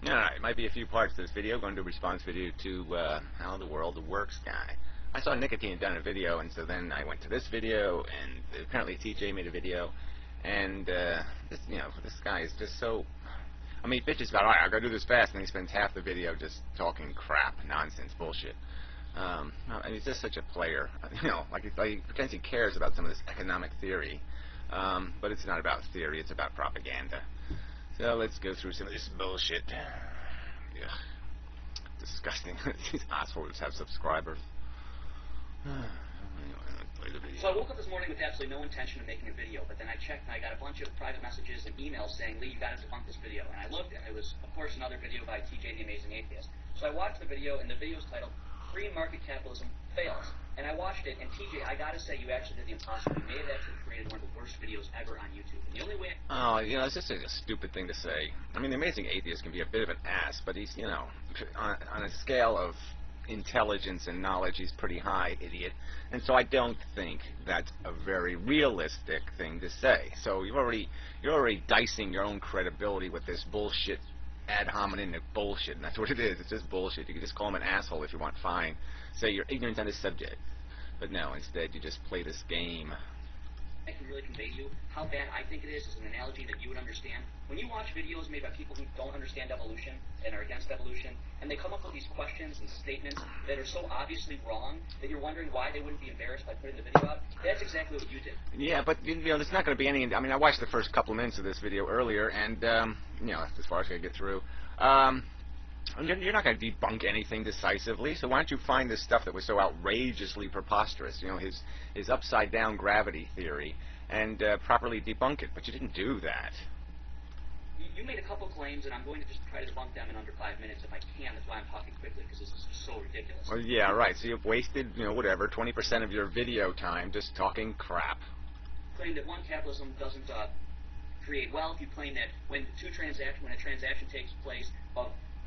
Alright, it might be a few parts to this video. Going to do a response video to how the world works guy. I saw Nicotine had done a video, and so then I went to this video, and apparently TJ made a video, and this guy is just so. I mean, he bitches about, alright, I'll go do this fast, and he spends half the video just talking crap, nonsense, bullshit. I mean, he's just such a player. Like he pretends he cares about some of this economic theory, but it's not about theory, it's about propaganda. So let's go through some of this bullshit. Yeah. Disgusting. These assholes have subscribers. So I woke up this morning with absolutely no intention of making a video, but then I checked and I got a bunch of private messages and emails saying, Lee, you got to debunk this video. And I looked and it was, of course, another video by TJ the Amazing Atheist. So I watched the video, and the video is titled, Free Market Capitalism Fails. And I watched it, and TJ, I got to say, you actually did the impossible. You may have actually created one of the worst videos ever on YouTube. And the only way... it's just a stupid thing to say. I mean, the Amazing Atheist can be a bit of an ass, but he's, on a scale of intelligence and knowledge, he's pretty high, idiot. And so I don't think that's a very realistic thing to say. So you're already dicing your own credibility with this bullshit, ad hominem bullshit, and that's what it is. It's just bullshit. You can just call him an asshole if you want, fine. Say you're ignorant on this subject. But no, instead you just play this game. I can really convey to you how bad I think it is an analogy that you would understand. When you watch videos made by people who don't understand evolution and are against evolution, and they come up with these questions and statements that are so obviously wrong that you're wondering why they wouldn't be embarrassed by putting the video out, that's exactly what you did. Yeah, but there's not going to be any. I mean, I watched the first couple of minutes of this video earlier, and as far as I get through. You're not going to debunk anything decisively, so why don't you find this stuff that was so outrageously preposterous, his upside-down gravity theory, and properly debunk it, but you didn't do that. You made a couple claims, and I'm going to just try to debunk them in under 5 minutes if I can. That's why I'm talking quickly, because this is just so ridiculous. Well, yeah, right, so you've wasted, 20% of your video time just talking crap. You claim that one, capitalism doesn't create wealth. You claim that when a transaction takes place,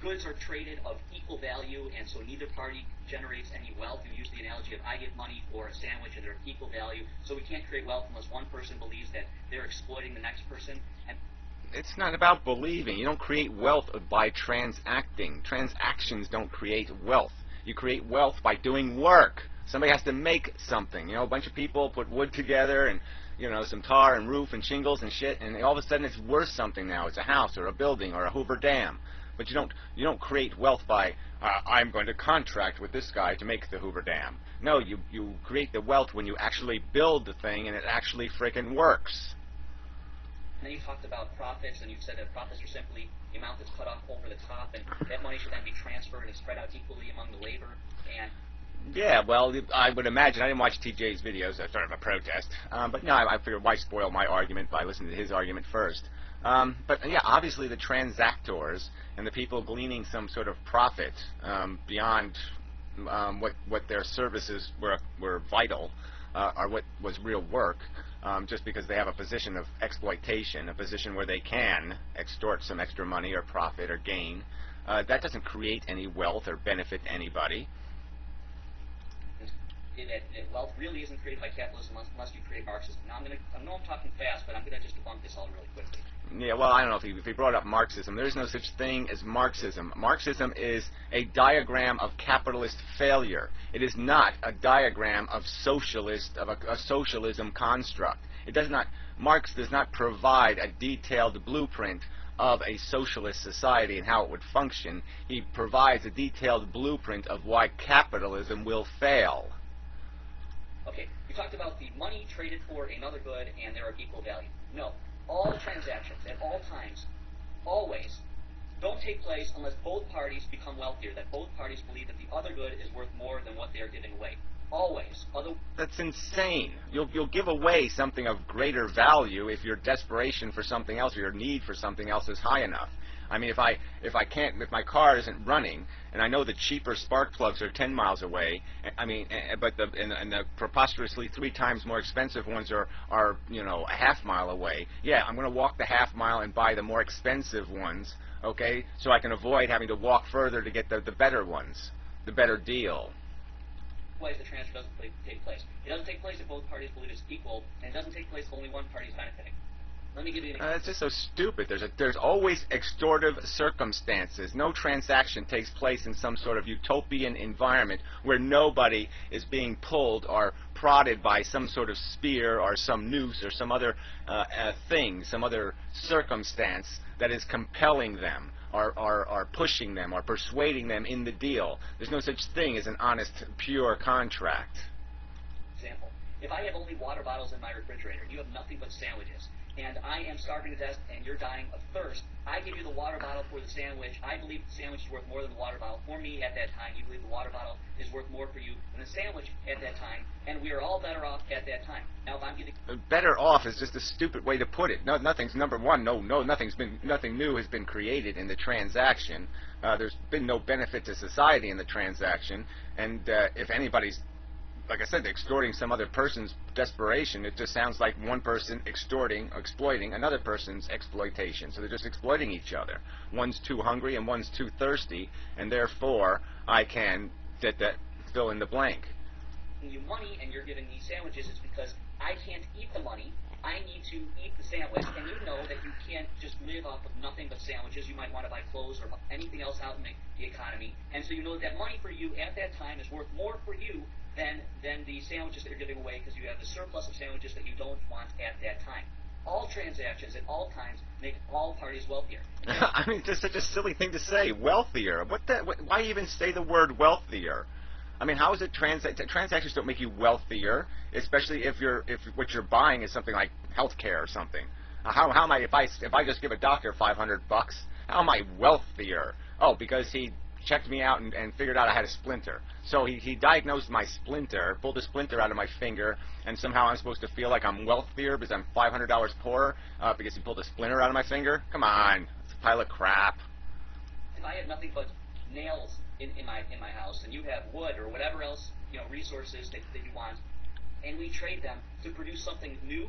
goods are traded of equal value, and so neither party generates any wealth. You use the analogy of I give money for a sandwich, and they're of equal value, so we can't create wealth unless one person believes that they're exploiting the next person. And it's not about believing. You don't create wealth by transacting. Transactions don't create wealth. You create wealth by doing work. Somebody has to make something. A bunch of people put wood together and some tar and roof and shingles and shit, and all of a sudden it's worth something now. It's a house or a building or a Hoover Dam. But you don't create wealth by I'm going to contract with this guy to make the Hoover Dam. No, you create the wealth when you actually build the thing and it actually frickin' works. And then you talked about profits, and you said that profits are simply the amount that's cut off over the top, and that money should then be transferred and spread out equally among the labor. And yeah, well, I would imagine. I didn't watch TJ's videos. That's sort of a protest. But no, I figured why spoil my argument by listening to his argument first. But yeah, obviously the transactors and the people gleaning some sort of profit beyond what their services were vital, or what was real work, just because they have a position of exploitation, a position where they can extort some extra money or profit or gain. That doesn't create any wealth or benefit anybody. Wealth really isn't created by capitalism unless you create Marxism. Now, I know I'm talking fast, but I'm going to just debunk this all really quickly. Yeah, well, I don't know if he brought up Marxism. There's no such thing as Marxism. Marxism is a diagram of capitalist failure. It is not a diagram of a socialism construct. Marx does not provide a detailed blueprint of a socialist society and how it would function. He provides a detailed blueprint of why capitalism will fail. Okay, you talked about the money traded for another good and they're of equal value. No, all transactions at all times, always, don't take place unless both parties become wealthier, that both parties believe that the other good is worth more than what they're giving away. Always. That's insane. You'll give away something of greater value if your desperation for something else or your need for something else is high enough. I mean, if my car isn't running, and I know the cheaper spark plugs are 10 miles away, but the preposterously 3 times more expensive ones are a half mile away. Yeah, I'm going to walk the half mile and buy the more expensive ones, okay, so I can avoid having to walk further to get the better ones, the better deal. Ways the transfer doesn't take place. It doesn't take place if both parties believe it's equal, and it doesn't take place if only one party is benefiting. Let me give you an example. It's just so stupid. There's always extortive circumstances. No transaction takes place in some sort of utopian environment where nobody is being pulled or prodded by some sort of spear or some noose or some other thing, some other circumstance that is compelling them or pushing them or persuading them in the deal. There's no such thing as an honest, pure contract. Example. If I have only water bottles in my refrigerator, you have nothing but sandwiches, and I am starving to death and you're dying of thirst, I give you the water bottle for the sandwich. I believe the sandwich is worth more than the water bottle. For me at that time, you believe the water bottle is worth more for you than the sandwich at that time, and we are all better off at that time. Now, if I'm getting Better off is just a stupid way to put it. No, nothing's number one. Nothing new has been created in the transaction. There's been no benefit to society in the transaction, and if anybody's, like I said, extorting some other person's desperation, it just sounds like one person exploiting another person's exploitation. So they're just exploiting each other. One's too hungry and one's too thirsty, and therefore I can fill in the blank. you money and you're giving me sandwiches, it's because I can't eat the money. I need to eat the sandwich, and you know that you can't just live off of nothing but sandwiches. You might want to buy clothes or anything else out in the economy, and so you know that money for you at that time is worth more for you than the sandwiches that you're giving away, because you have the surplus of sandwiches that you don't want at that time. All transactions at all times make all parties wealthier. I mean, it's just such a silly thing to say, wealthier. Why even say the word wealthier? I mean, how is it transactions don't make you wealthier, especially if what you're buying is something like healthcare or something. How am I, if I just give a doctor $500, how am I wealthier? Oh, because he checked me out and figured out I had a splinter. So he diagnosed my splinter, pulled the splinter out of my finger, and somehow I'm supposed to feel like I'm wealthier because I'm $500 poorer because he pulled a splinter out of my finger? Come on, it's a pile of crap. If I have nothing but nails in my house, and you have wood or whatever else, resources that you want, and we trade them to produce something new,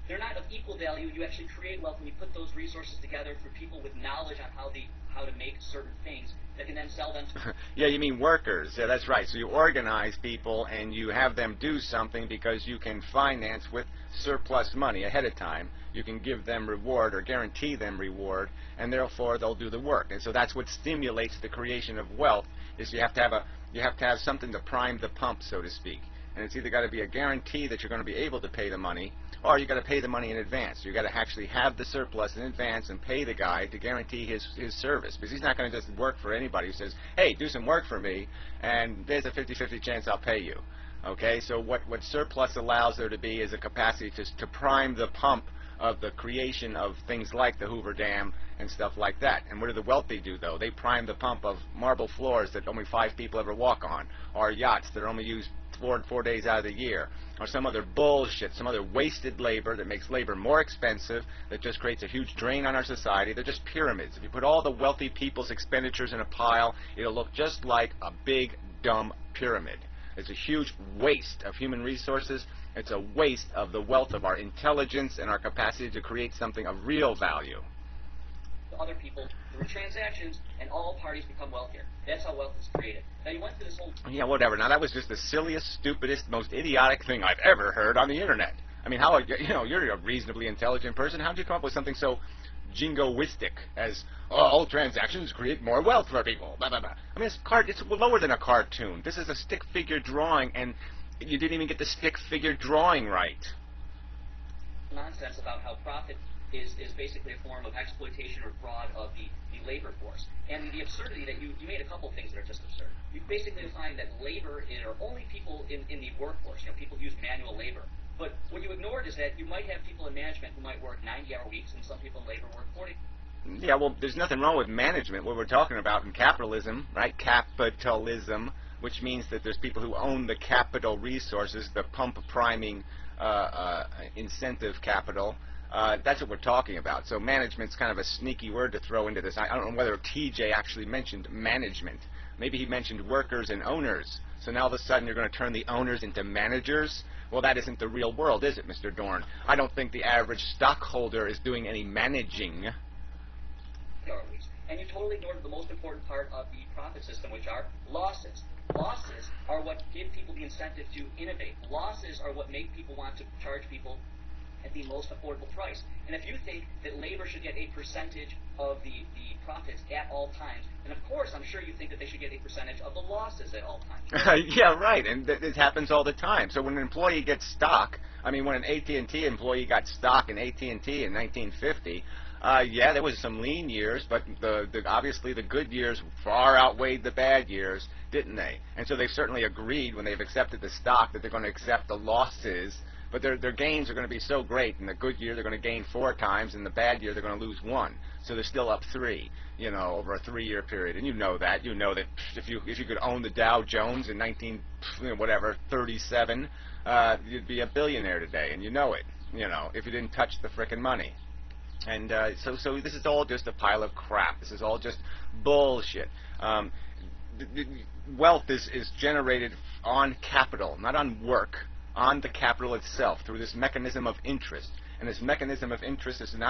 they're not of equal value. You actually create wealth when you put those resources together for people with knowledge on how to make certain things that can then sell them to. Yeah, you mean workers. Yeah, that's right. So you organize people and you have them do something because you can finance with surplus money ahead of time. You can give them reward or guarantee them reward, and therefore they'll do the work. And so that's what stimulates the creation of wealth. Is you have to have something to prime the pump, so to speak. And it's either got to be a guarantee that you're going to be able to pay the money, or you got to pay the money in advance. You got to actually have the surplus in advance and pay the guy to guarantee his service, because he's not going to just work for anybody who says, "Hey, do some work for me, and there's a 50-50 chance I'll pay you." Okay, so what surplus allows there to be is a capacity to prime the pump of the creation of things like the Hoover Dam and stuff like that. And what do the wealthy do, though? They prime the pump of marble floors that only 5 people ever walk on, or yachts that are only used 4 days out of the year, or some other bullshit, some other wasted labor that makes labor more expensive, that just creates a huge drain on our society. They're just pyramids. If you put all the wealthy people's expenditures in a pile, it'll look just like a big, dumb pyramid. It's a huge waste of human resources. It's a waste of the wealth of our intelligence and our capacity to create something of real value. Other people through transactions, and all parties become wealthier. That's how wealth is created. Now, you went through this whole... Yeah, whatever. Now, that was just the silliest, stupidest, most idiotic thing I've ever heard on the Internet. I mean, you're a reasonably intelligent person. How did you come up with something so jingoistic as, all transactions create more wealth for people, blah, blah, blah. I mean, it's lower than a cartoon. This is a stick figure drawing, and you didn't even get the stick figure drawing right. Nonsense about how profit is basically a form of exploitation or fraud of the labor force. And the absurdity that you made a couple things that are just absurd. You basically defined that labor are only people in the workforce, people who use manual labor. But what you ignored is that you might have people in management who might work 90-hour weeks, and some people in labor work 40. Yeah, well, there's nothing wrong with management. What we're talking about in capitalism, right? Capitalism, which means that there's people who own the capital resources, the pump priming incentive capital. That's what we're talking about. So management's kind of a sneaky word to throw into this. I don't know whether TJ actually mentioned management. Maybe he mentioned workers and owners. So now all of a sudden you're going to turn the owners into managers? Well, that isn't the real world, is it, Mr. Dorn? I don't think the average stockholder is doing any managing. And you totally ignored the most important part of the profit system, which are losses. Losses are what give people the incentive to innovate. Losses are what make people want to charge people at the most affordable price. And if you think that labor should get a percentage of the profits at all times, then of course I'm sure you think that they should get a percentage of the losses at all times. Yeah, right, and it happens all the time. So when an employee gets stock, I mean, when an AT&T employee got stock in AT&T in 1950, yeah, there was some lean years, but obviously the good years far outweighed the bad years, didn't they? And so they've certainly agreed when they've accepted the stock that they're going to accept the losses, but their gains are going to be so great. In the good year, they're going to gain 4 times. In the bad year, they're going to lose 1. So they're still up 3, you know, over a 3-year period. And you know that. You know that if you could own the Dow Jones in 37, you'd be a billionaire today, and you know it. You know, if you didn't touch the frickin' money. And so this is all just a pile of crap. This is all just bullshit. Wealth is generated on capital, not on work, on the capital itself, through this mechanism of interest. And this mechanism of interest is not